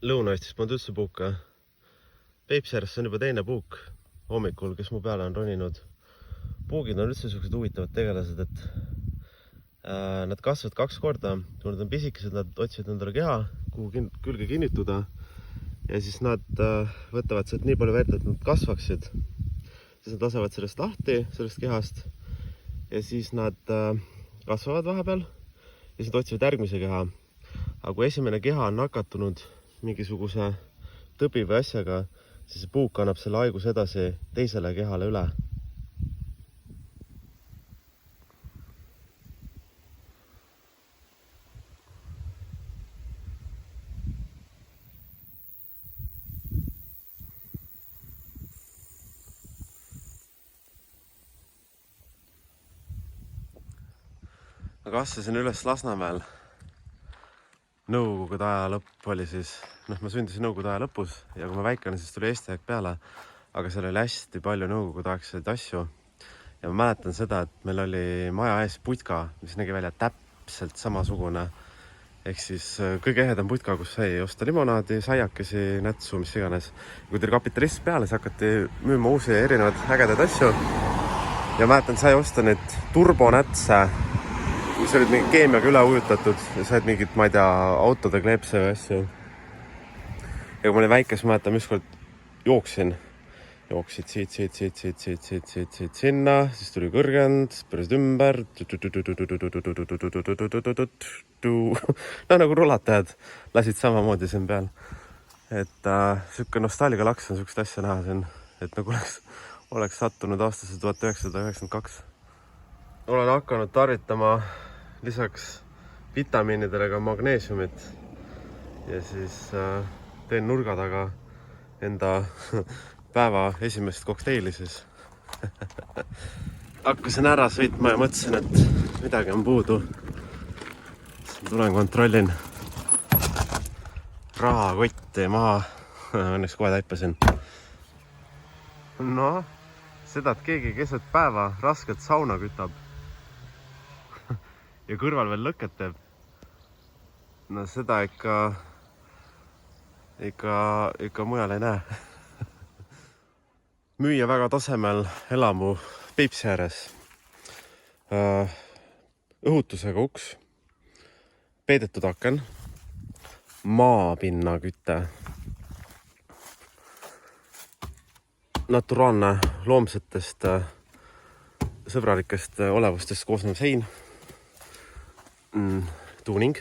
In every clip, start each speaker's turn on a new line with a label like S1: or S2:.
S1: Lõuna-Eestis polnud üldse puuka. Peipsiääres on juba teine puuk hommikul, kes mu peale on roninud. Puugid on üldse sellised huvitavad tegelased, et nad kasvavad 2 korda. Kui nad on pisikesed, nad otsivad endale keha, kuhu külge kinnituda. Ja siis nad võtavad sealt nii palju verd, et nad kasvaksid. Siis nad lasevad sellest lahti, sellest kehast. Ja siis nad kasvavad vahepeal. Ja siis nad otsivad järgmise keha. Aga kui esimene keha on nakatunud mingisuguse tõbi või asjaga, siis see puuk annab selle haiguse edasi teisele kehale üle. Ma kasvasin üles Lasnamäel. Nõukogude aja lõpp oli siis, ma sündisin Nõukogude aja lõpus ja kui ma väikene, siis tuli Eesti aeg peale, aga seal oli hästi palju Nõukogude aegseid asju. Ja ma mäletan seda, et meil oli maja ees putka, mis nägi välja täpselt samasugune. Ehk siis kõige ehedam putka, kus sai osta limonaadi, saiakesi, nätsu, mis iganes. Kui tuli kapitalism peale, siis hakati müüma uusi erinevad ägedaid asju. Ja mäletan, sai osta nüüd turbonätse, mis olid mingi keemiaga üle ujutatud ja said mingid, ma ei tea, autode kleepse või asju. Ja kui ma olin väike, siis mäletan, ükskord jooksid siit sinna, siis tuli kõrgend, pöörasid ümber. No nagu rulatajad lasid samamoodi siin peal. Et siuke nostalgia laks on siukest asja näha siin, et nagu oleks sattunud aastasse 1992. Olen hakanud tarvitama lisaks vitamiinidele ka magneesiumit ja siis teen nurga taga enda päeva esimest kokteili siis. Hakkasin ära sõitma ja mõtlesin, et midagi on puudu. Siis tulen kontrollin rahakotti maha. Õnneks kohe taipasin. No, seda, et keegi keset päeva rasket sauna kütab ja kõrval veel lõket teeb. No seda ikka mujal ei näe. Müüa väga tasemel elamu Peipsiääres. Õhutusega uks, peidetud aken, maapinna kütte, naturaalne loomsetest sõbralikest olevustest koosnev sein, tuuning,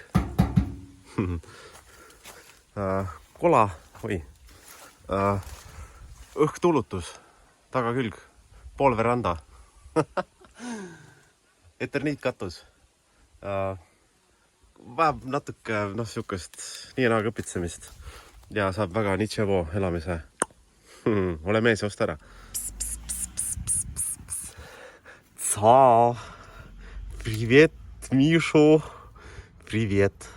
S1: kola, õhktulutus, tagakülg, pool veranda, eterniitkatus, vajab natuke siukest nii ja naa kõpitsemist ja saab väga nitševo elamise. Ole mees ja osta ära. Tsaa, privet, Mišo, privet.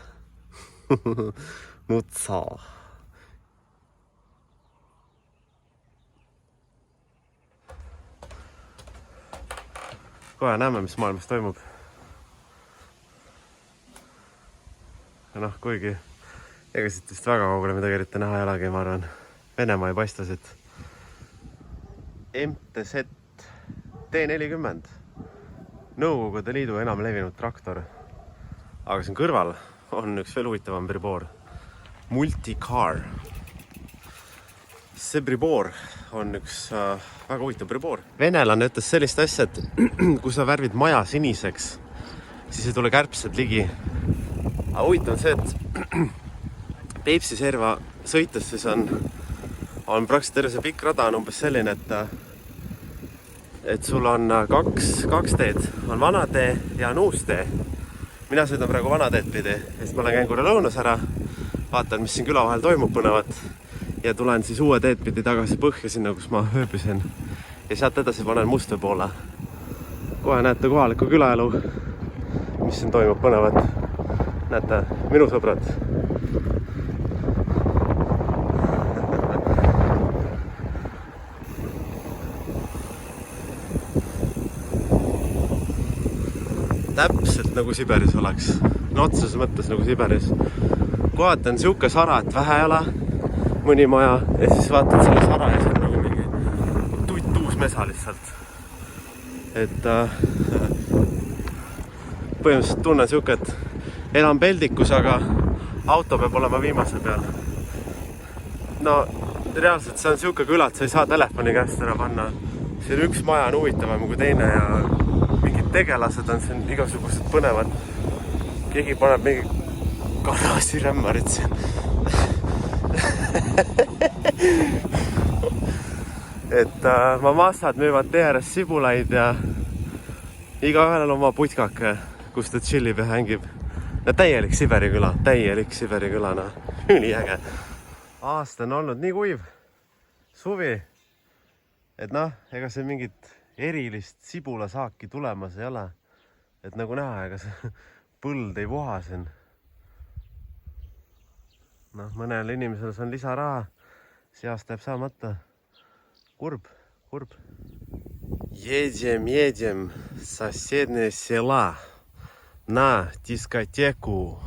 S1: No tsaa. Kohe näeme, mis maailmas toimub. Ja kuigi ega siit vist väga kaugele midagi eriti näha ei olegi, ma arvan. Venemaa ei paista siit. MTZ T40. Nõukogude Liidu enam levinud traktor. Aga siin kõrval on üks veel huvitavam briboor. Multicar. See briboor on üks väga huvitav briboor. Venelane ütles sellist asja, et kui sa värvid maja siniseks, siis ei tule kärbsed ligi. Aga huvitav on see, et Peipsi serva sõites siis on praktiliselt terve see pikk rada on umbes selline, et sul on kaks teed. On vana tee ja on uus tee. Mina sõidan praegu vana teed pidi. Ja siis ma lähen korra lõunas ära. Vaatan, mis siin küla vahel toimub põnevat. Ja tulen siis uue teed pidi tagasi põhja sinna, kus ma ööbisin. Ja sealt edasi panen Mustvee poole. Kohe näete kohaliku külaelu, mis siin toimub põnevat. Näete, minu sõbrad. Täpselt nagu Siberis oleks. No otseses mõttes nagu Siberis. kui vaatan siuke sara, et vähe ei ole mõni maja ja siis vaatad selle sara ja see on nagu mingi tuus mesa lihtsalt. Et põhimõtteliselt tunnen siuke, et elan peldikus, aga auto peab olema viimase peal. No reaalselt see on siuke küla, et sa ei saa telefoni käest ära panna. Siin üks maja on huvitavam kui teine ja mingid tegelased on siin igasugused põnevad. Keegi paneb mingi garaažirämmarid siin. Et mamassad müüvad tee ääres sibulaid ja igaühel on oma putkake, kus ta chillib ja hängib. Ja täielik Siberi küla, no. Üliäge. Aasta on olnud nii kuiv, suvi, et noh, ega see mingit erilist sibulasaaki tulemas ei ole. Et nagu näha, ega see põld ei puha siin. Noh, mõnel inimesel see on lisaraha, see aasta jääb saamata. Kurb. Едем соседнее села на diskoteeku.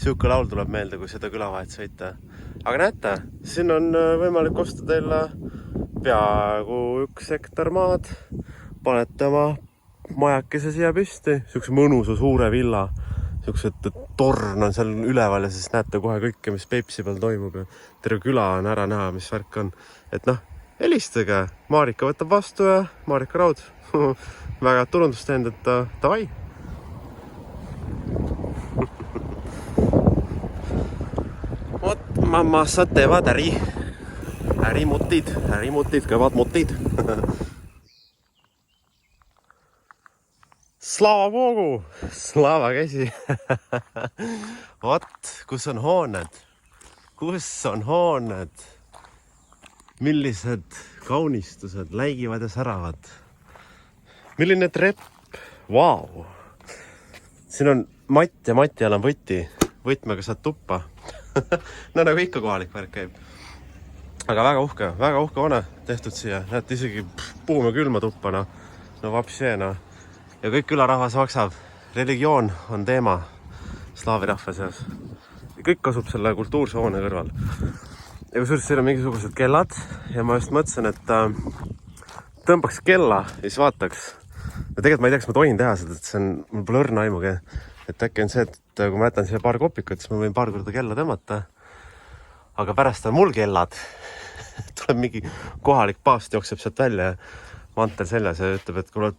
S1: Siuke laul tuleb meelde, kui seda külavahet sõita. Aga näete, siin on võimalik osta teile peaaegu 1 hektar maad. Panete oma majakese siia püsti, siukse mõnusa suure villa. Siuksed torn on seal üleval ja siis näete kohe kõike, mis Peipsi peal toimub. Ja terve küla on ära näha, mis värk on. Et noh, helistage. Marika võtab vastu ja Marika Raud. Väga turundust teinud, et davai. Vot, mamassad teevad ärimutid, kõvad mutid. Slava Bogu, slava käsi. Vot, kus on hooned? Millised kaunistused läigivad ja säravad. Milline trepp? Vau! Siin on matt ja mati all on võtmega saad tuppa. No nagu ikka kohalik värk käib. Aga väga uhke hoone tehtud siia. Näete isegi puum ja külma tuppa. No vapšeena. Ja kõik külarahvas maksab. Religioon on teema slaavi rahva seas. Ja kõik kasub selle kultuurse hoone kõrval. Ja kui siin on mingisugused kellad ja ma just mõtlesin, et tõmbaks kella ja siis vaataks. Ja tegelikult ma ei tea, kas ma tohin teha seda, et see on, mul pole õrna aimugi. Et äkki on see, et kui ma jätan siia paar kopikut, siis ma võin paar korda kella tõmmata. Aga pärast on mul kellad. Tuleb mingi kohalik paast jookseb sealt välja mantel seljas ja ütleb, et kuule,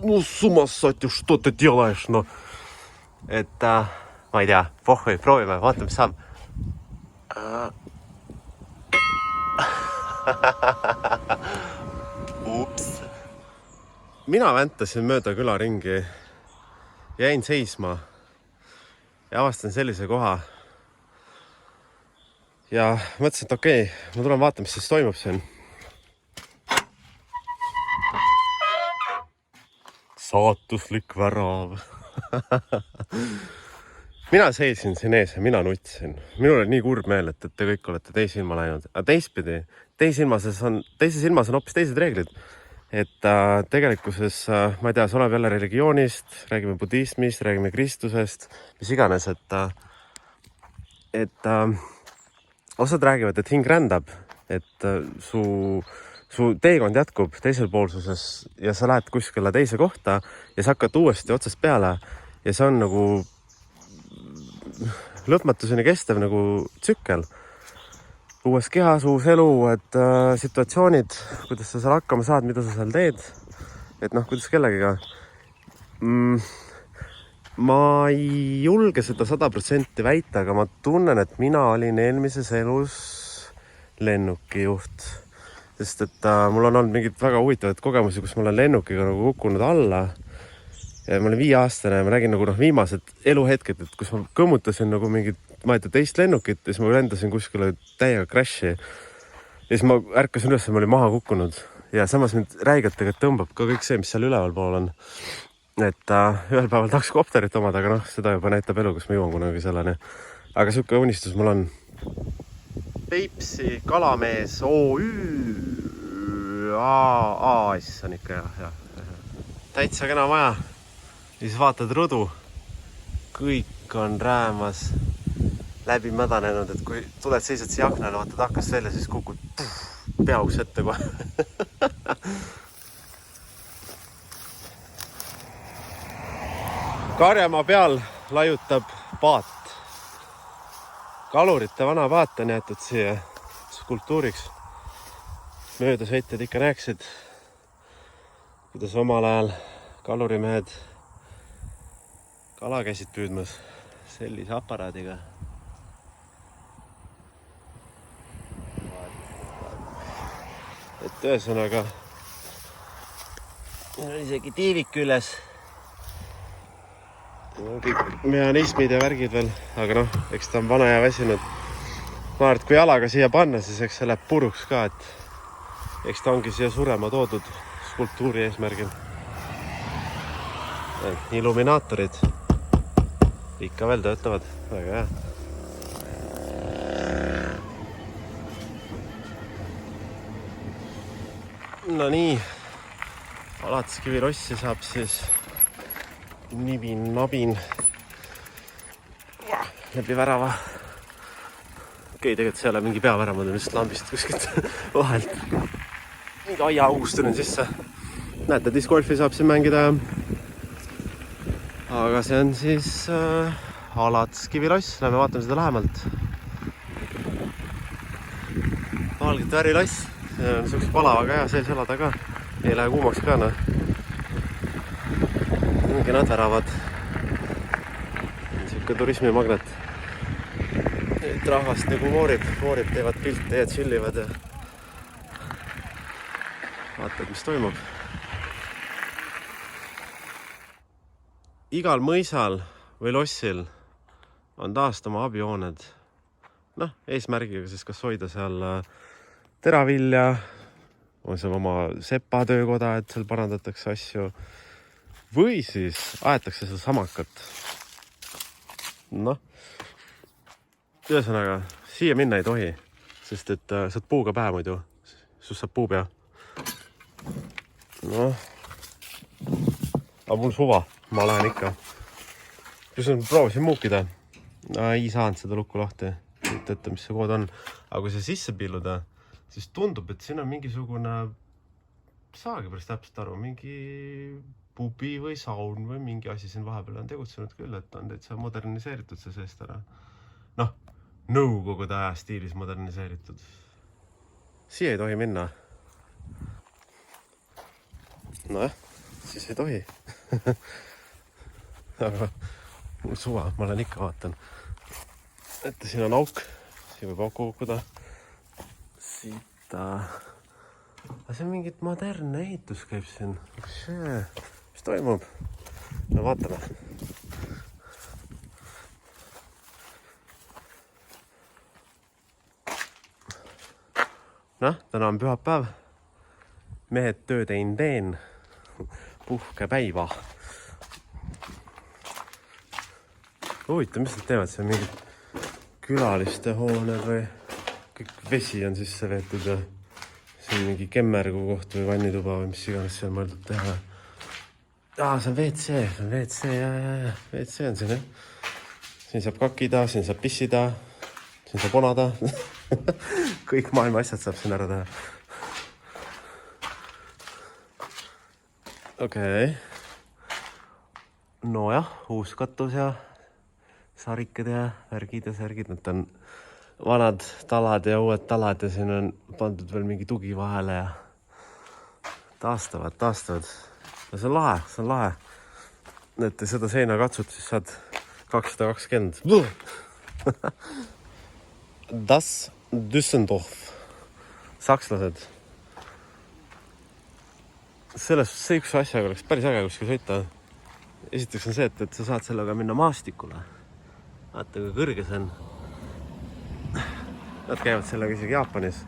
S1: no sumassati, što te делаешь, no. Et ma ei tea, pohhui, proovime, vaatame, mis saab. Ups. Mina väntasin mööda külaringi, jäin seisma ja avastan sellise koha. Ja mõtlesin, et okei, ma tulen vaatama, mis siis toimub siin. Saatuslik värav. Mina seisin siin ees ja mina nutsin. Minul oli nii kurb meel, et te kõik olete teise ilma läinud. Aga teistpidi, teises ilmas on hoopis teised reeglid. Et tegelikkuses, ma ei tea, see oleb jälle religioonist, räägime budismist, räägime Kristusest, mis iganes, et osad räägivad, et hing rändab, et su teekond jätkub teisel poolsuses ja sa lähed kuskile teise kohta ja sa hakkad uuesti otsast peale ja see on nagu lõpmatuseni kestev nagu tsükkel. Uues kehas, uus elu, et situatsioonid, kuidas sa seal hakkama saad, mida sa seal teed, et noh, kuidas kellegiga. Ma ei julge seda 100% väita, aga ma tunnen, et mina olin eelmises elus lennukijuht. Sest et mul on olnud mingid väga huvitavad kogemusi, kus ma olen lennukiga nagu kukkunud alla. Ja ma olin 5-aastane ja ma räägin nagu viimased eluhetked, et kus ma kõmmutasin nagu mingit, ma ei tea, teist lennukit ja siis ma lendasin kuskile täiega crash'i. Ja siis ma ärkasin üles ja ma olin maha kukkunud. Ja samas mind räigetega tõmbab ka kõik see, mis seal üleval pool on. Et ühel päeval tahaks kopterit omada, aga noh, seda juba näitab elu, kus ma jõuan kunagi selleni. Aga siuke unistus mul on. Peipsi Kalamees OÜ AS on ikka ja. Täitsa kena maja. Ja siis vaatad rudu. Kõik on räämas. läbi mädanenud, et kui tuled seisad siia aknale, vaatad aknast välja, siis kukud peauks ette kohe. Karjamaa peal laiutab paat. Kalurite vana paat on jäetud siia skulptuuriks. Möödasõitjad ikka näeksid, kuidas omal ajal kalurimehed kala käisid püüdmas sellise aparaadiga. Et ühesõnaga on isegi tiivik küljes. Kõik mehhanismid ja värgid veel, aga noh, eks ta on vana ja väsinud. Ma arvan, et kui jalaga siia panna, siis eks see läheb puruks ka, et eks ta ongi siia surema toodud skulptuuri eesmärgil. Illuminaatorid ikka veel töötavad, väga hea. No nii, Alatskivi-Rossi saab siis nibin-nabin läbi värava. Okei, tegelikult see ei ole mingi peavärav, ma tulin lihtsalt lambist kuskilt vahelt. Mingi aiaaugust tulin sisse. Näete, discgolfi saab siin mängida. Aga see on siis Alatskivi-Ross, lähme vaatame seda lähemalt. Valget väriloss, see on niisuguse palavaga hea sees elada ka. Ei lähe kuumaks ka, noh. Mingi nad väravad. Niisugune turismimagnet. Nüüd rahvast nagu voorib, teevad pilte ja chillivad ja vaatad, mis toimub. Igal mõisal või lossil on taastama abihooned. Noh, eesmärgiga siis kas hoida seal teravilja, on seal oma sepatöökoda, et seal parandatakse asju, või siis aetakse seal samakat. Noh, ühesõnaga, siia minna ei tohi, sest et saad puuga pähe muidu, sust saab puu pea. Noh, aga mul suva, ma lähen ikka. Kus on proovisin muukida, ei saanud seda lukku lahti, et mis see kood on. Aga kui see sisse pilluda, siis tundub, et siin on mingisugune, saagi päris täpselt aru, mingi pubi või saun või mingi asi siin vahepeal on tegutsenud küll, et on täitsa moderniseeritud see seest ära. Noh, nõukogude aja stiilis moderniseeritud. Siia ei tohi minna. Nojah, siis ei tohi. Aga mul suva, ma olen ikka vaatan. Et siin on auk, siin võib auku kukkuda. Siit aga see on mingit modernne ehitus käib siin. Mis toimub? No vaatame. Noh, täna on pühapäev. Mehed tööd ein teen. Puhkepäiva. Huvitav, mis nad teevad? See on mingid külaliste hooned või kõik vesi on sisse veetud ja see on mingi kemmergu koht või vannituba või mis iganes seal mõeldud teha. See on WC, ja. WC on siin, jah. Siin saab kakida, siin saab pissida, siin saab onada. Kõik maailma asjad saab siin ära teha. Okei. No jah, uus katus ja sarikad ja värgid ja särgid. Need on vanad talad ja uued talad ja siin on pandud veel mingi tugi vahele ja taastavad. Ja see on lahe. Et seda seina katsud, siis saad 220. Das Düsseldorf. Sakslased. See üks asjaga oleks päris äge kuskil sõita. Esiteks on see, et sa saad sellega minna maastikule. Vaata, kui kõrge see on. Nad käivad sellega isegi Jaapanis.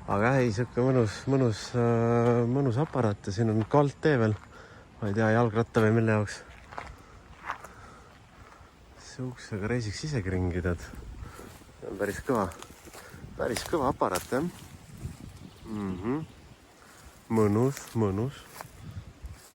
S1: Aga ei, siuke mõnus aparaat ja siin on kaldtee veel. Ma ei tea, jalgratta või mille jaoks. Siuksega reisiks isegi ringi, tead. See on päris kõva aparaat, jah. Mõnus.